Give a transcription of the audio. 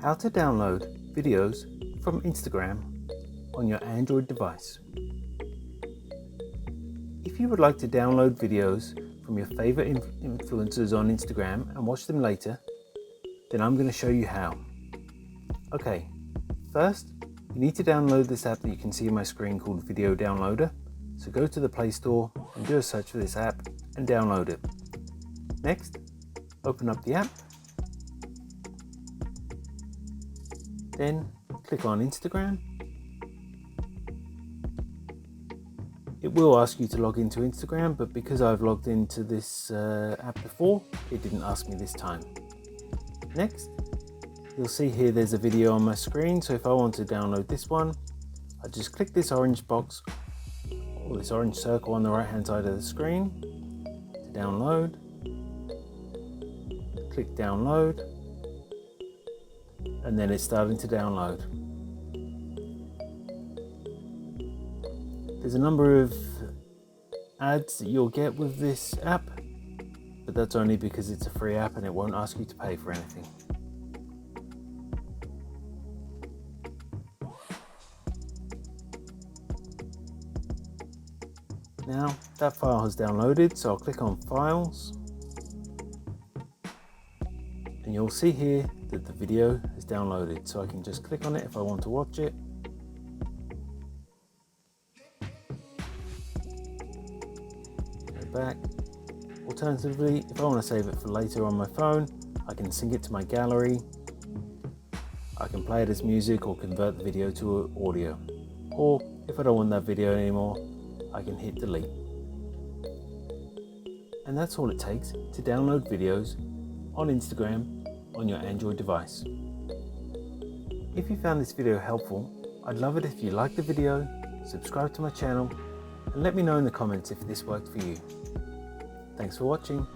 How to download videos from Instagram on your Android device. If you would like to download videos from your favorite influencers on Instagram and watch them later, then I'm going to show you how. Okay, first you need to download this app that you can see on my screen called Video Downloader. So go to the Play Store and do a search for this app and download it. Next, open up the app. Then click on Instagram. It will ask you to log into Instagram, but because I've logged into this app before, it didn't ask me this time. Next, you'll see here there's a video on my screen, so if I want to download this one, I just click this orange box or this orange circle on the right hand side of the screen to download. Click download, and then it's starting to download. There's a number of ads that you'll get with this app, but that's only because it's a free app and it won't ask you to pay for anything. Now that file has downloaded, so I'll click on Files, and you'll see here that the video is downloaded, so I can just click on it if I want to watch it. Go back. Alternatively, if I want to save it for later on my phone, I can sync it to my gallery. I can play it as music or convert the video to audio. Or if I don't want that video anymore, I can hit delete. And that's all it takes to download videos on Instagram on your Android device. If you found this video helpful, I'd love it if you liked the video, subscribe to my channel, and let me know in the comments if this worked for you. Thanks for watching.